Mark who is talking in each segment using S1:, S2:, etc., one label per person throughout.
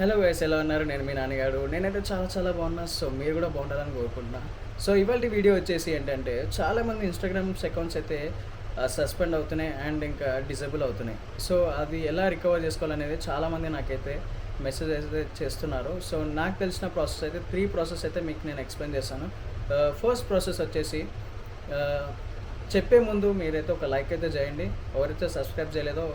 S1: Hello guys, ఎలా ఉన్నారు? నేను మీ నాన్నగాడు. నేనైతే చాలా చాలా బాగున్నా. సో మీరు కూడా బాగుండాలని కోరుకుంటున్నా. సో ఇవాల్టి వీడియో వచ్చేసి ఏంటంటే, చాలామంది ఇన్‌స్టాగ్రామ్స్ అకౌంట్స్ అయితే సస్పెండ్ అవుతున్నాయి అండ్ ఇంకా డిజేబుల్ అవుతున్నాయి. సో అది ఎలా రికవర్ చేసుకోవాలనేది చాలామంది నాకైతే మెసేజ్ అయితే చేస్తున్నారు. సో నాకు తెలిసిన ప్రాసెస్ అయితే 3 ప్రాసెస్ అయితే మీకు నేను ఎక్స్‌ప్లెయిన్ చేస్తాను. ఫస్ట్ ప్రాసెస్ వచ్చేసి చెప్పే ముందు మీరైతే ఒక లైక్ అయితే చేయండి. ఎవరైతే సబ్స్క్రైబ్ చేయలేదో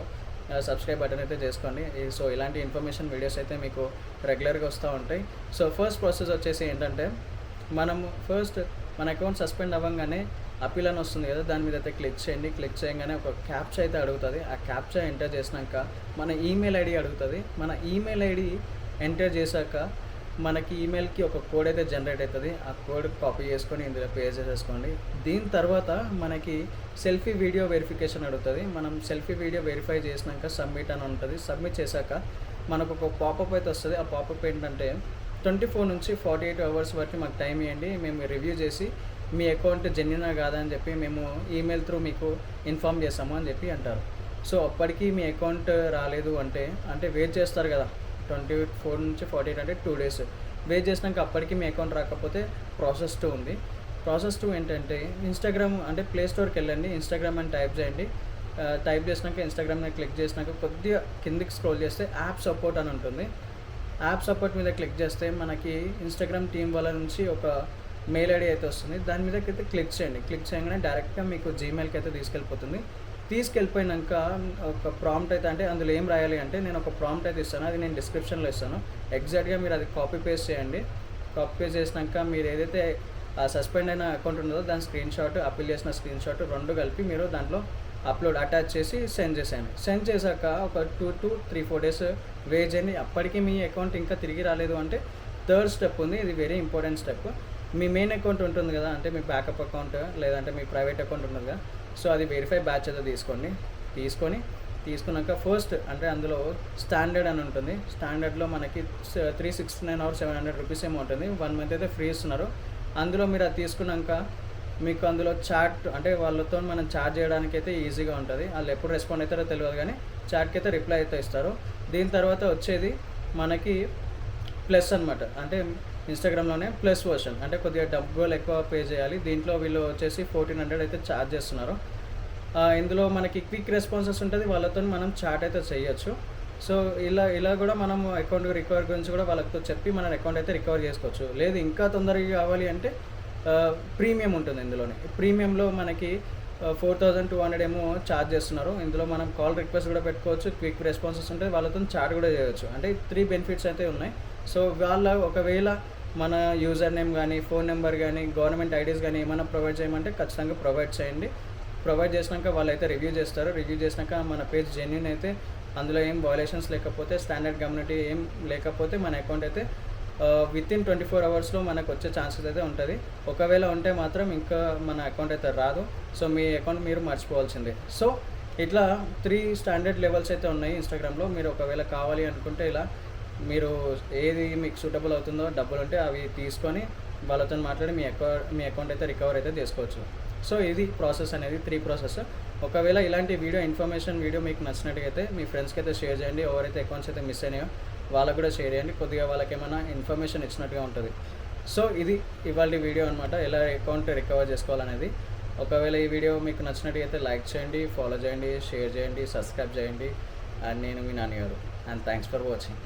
S1: సబ్స్క్రైబ్ బటన్ అయితే చేసుకోండి. సో ఇలాంటి ఇన్ఫర్మేషన్ వీడియోస్ అయితే మీకు రెగ్యులర్గా వస్తూ ఉంటాయి. సో ఫస్ట్ ప్రాసెస్ వచ్చేసి ఏంటంటే, మనం ఫస్ట్ మన అకౌంట్ సస్పెండ్ అవ్వంగానే అపీల్ అని వస్తుంది కదా, దాని మీద అయితే క్లిక్ చేయండి. క్లిక్ చేయగానే ఒక క్యాప్చా అయితే అడుగుతుంది. ఆ క్యాప్చా ఎంటర్ చేసినాక మన ఈమెయిల్ ఐడి అడుగుతుంది. మన ఈమెయిల్ ఐడి ఎంటర్ చేశాక మనకి ఈమెయిల్కి ఒక కోడ్ అయితే జనరేట్ అవుతుంది. ఆ కోడ్ కాపీ చేసుకొని ఇందులో పేస్ట్ చేసేసుకోండి. దీని తర్వాత మనకి సెల్ఫీ వీడియో వెరిఫికేషన్ అడుగుతుంది. మనం సెల్ఫీ వీడియో వెరిఫై చేసినాక సబ్మిట్ అని ఉంటుంది. సబ్మిట్ చేశాక మనకు ఒక పాపప్ అయితే వస్తుంది. ఆ పాపప్ ఏంటంటే 24 నుంచి 48 అవర్స్ వరకు మాకు టైం ఇవ్వండి, మేము రివ్యూ చేసి మీ అకౌంట్ జెన్యునా కాదా అని చెప్పి మేము ఈమెయిల్ త్రూ మీకు ఇన్ఫామ్ చేస్తాము అని చెప్పి అంటారు. సో అప్పటికి మీ అకౌంట్ రాలేదు అంటే వెయిట్ చేస్తారు కదా, 24 నుంచి 48 అంటే 2 డేస్ వెయిట్ చేసినాక అప్పటికి మీ అకౌంట్ రాకపోతే ప్రాసెస్ 2 ఉంది. ప్రాసెస్ 2 ఏంటంటే, ఇన్స్టాగ్రామ్ అంటే ప్లే స్టోర్కి వెళ్ళండి. ఇన్స్టాగ్రామ్ అని టైప్ చేయండి. టైప్ చేసినాక ఇన్స్టాగ్రామ్ని క్లిక్ చేసినాక కొద్దిగా కిందికి స్క్రోల్ చేస్తే యాప్ సపోర్ట్ అని ఉంటుంది. యాప్ సపోర్ట్ మీద క్లిక్ చేస్తే మనకి ఇన్స్టాగ్రామ్ టీం వాళ్ళ నుంచి ఒక మెయిల్ ఐడి అయితే వస్తుంది. దాని మీదకి అయితే క్లిక్ చేయండి. క్లిక్ చేయగానే డైరెక్ట్గా మీకు జీమెయిల్కి అయితే తీసుకెళ్ళిపోతుంది. తీసుకెళ్ళిపోయినాక ఒక ప్రాంప్ట్ అయితే, అంటే అందులో ఏం రాయాలి అంటే, నేను ఒక ప్రాంప్ట్ అయితే ఇస్తాను. అది నేను డిస్క్రిప్షన్లో ఇస్తాను. ఎగ్జాక్ట్గా మీరు అది కాపీ పేస్ట్ చేయండి. కాపీ పేస్ట్ చేసినాక మీరు ఏదైతే సస్పెండ్ అయిన అకౌంట్ ఉందో దాని స్క్రీన్ షాట్, అప్పీల్ చేసిన స్క్రీన్ షాట్ 2 కలిపి మీరు దాంట్లో అప్లోడ్ అటాచ్ చేసి సెండ్ చేసేయండి. సెండ్ చేశాక ఒక 2 to 3-4 డేస్ వెయిట్ చేయండి. అప్పటికి మీ అకౌంట్ ఇంకా తిరిగి రాలేదు అంటే థర్డ్ స్టెప్ ఉంది. ఇది వెరీ ఇంపార్టెంట్ స్టెప్. మీ మెయిన్ అకౌంట్ ఉంటుంది కదా, అంటే మీ బ్యాకప్ అకౌంట్ లేదంటే మీ ప్రైవేట్ అకౌంట్ ఉంటుంది కదా, సో అది వెరిఫై బ్యాచ్ అయితే తీసుకున్నాక ఫస్ట్ అంటే అందులో స్టాండర్డ్ అని ఉంటుంది. స్టాండర్డ్లో మనకి 369 or 700 రూపీస్ ఏమో ఉంటుంది. 1 month అయితే ఫ్రీ ఇస్తున్నారు. అందులో మీరు అది తీసుకున్నాక మీకు అందులో చాట్, అంటే వాళ్ళతో మనం చాట్ చేయడానికి అయితే ఈజీగా ఉంటుంది. వాళ్ళు ఎప్పుడు రెస్పాండ్ అవుతారో తెలియదు, కానీ చాట్కి అయితే రిప్లై అయితే ఇస్తారు. దీని తర్వాత వచ్చేది మనకి ప్లస్ అనమాట. అంటే ఇన్స్టాగ్రామ్లోనే ప్లస్ వర్షన్, అంటే కొద్దిగా డబ్బులు ఎక్కువ పే చేయాలి. దీంట్లో వీళ్ళు వచ్చేసి 1400 అయితే ఛార్జ్ చేస్తున్నారు. ఇందులో మనకి క్విక్ రెస్పాన్సెస్ ఉంటుంది. వాళ్ళతో మనం చాట్ అయితే చేయొచ్చు. సో ఇలా కూడా మనం అకౌంట్ రికవర్ గురించి కూడా వాళ్ళతో చెప్పి మన అకౌంట్ అయితే రికవర్ చేసుకోవచ్చు. లేదు ఇంకా తొందరగా కావాలి అంటే ప్రీమియం ఉంటుంది. ఇందులోనే ప్రీమియంలో మనకి 4200 ఏమో ఛార్జ్ చేస్తున్నారు. ఇందులో మనం కాల్ రిక్వెస్ట్ కూడా పెట్టుకోవచ్చు, క్విక్ రెస్పాన్సెస్ ఉంటాయి, వాళ్ళతో చాట్ కూడా చేయవచ్చు. అంటే 3 బెనిఫిట్స్ అయితే ఉన్నాయి. సో వాళ్ళ ఒకవేళ మన యూజర్ నేమ్ కానీ, ఫోన్ నెంబర్ కానీ, గవర్నమెంట్ ఐడీస్ కానీ ఏమైనా ప్రొవైడ్ చేయమంటే ఖచ్చితంగా ప్రొవైడ్ చేయండి. ప్రొవైడ్ చేసినాక వాళ్ళైతే రివ్యూ చేస్తారు. రివ్యూ చేసినాక మన పేజ్ జెన్యూన్ అయితే, అందులో ఏం వయలేషన్స్ లేకపోతే, స్టాండర్డ్ కమ్యూనిటీ ఏం లేకపోతే మన అకౌంట్ అయితే వితిన్ 24 అవర్స్లో మనకు వచ్చే ఛాన్సెస్ అయితే ఉంటుంది. ఒకవేళ ఉంటే మాత్రం ఇంకా మన అకౌంట్ అయితే రాదు. సో మీ అకౌంట్ మీరు మర్చిపోవాల్సిందే. సో ఇట్లా 3 స్టాండర్డ్ లెవెల్స్ అయితే ఉన్నాయి ఇన్స్టాగ్రామ్లో. మీరు ఒకవేళ కావాలి అనుకుంటే ఇలా మీరు ఏది మీకు సూటబుల్ అవుతుందో, డబ్బులు ఉంటే అవి తీసుకొని వాళ్ళతో మాట్లాడి మీ అకౌంట్ అయితే రికవర్ అయితే చేసుకోవచ్చు. సో ఇది ప్రాసెస్ అనేది 3 ప్రాసెస్. ఒకవేళ ఇలాంటి ఇన్ఫర్మేషన్ వీడియో మీకు నచ్చినట్టుగైతే మీ ఫ్రెండ్స్కి అయితే షేర్ చేయండి. ఎవరైతే అకౌంట్స్ అయితే మిస్ అయినాయో వాళ్ళకు కూడా షేర్ చేయండి. కొద్దిగా వాళ్ళకి ఏమైనా ఇన్ఫర్మేషన్ ఇచ్చినట్టుగా ఉంటుంది. సో ఇది ఇవాళ వీడియో అనమాట, ఎలా అకౌంట్ రికవర్ చేసుకోవాలనేది. ఒకవేళ ఈ వీడియో మీకు నచ్చినట్టుగైతే లైక్ చేయండి, ఫాలో చేయండి, షేర్ చేయండి, సబ్స్క్రైబ్ చేయండి. అండ్ నేను మీ నాన్నగారు. And thanks for watching.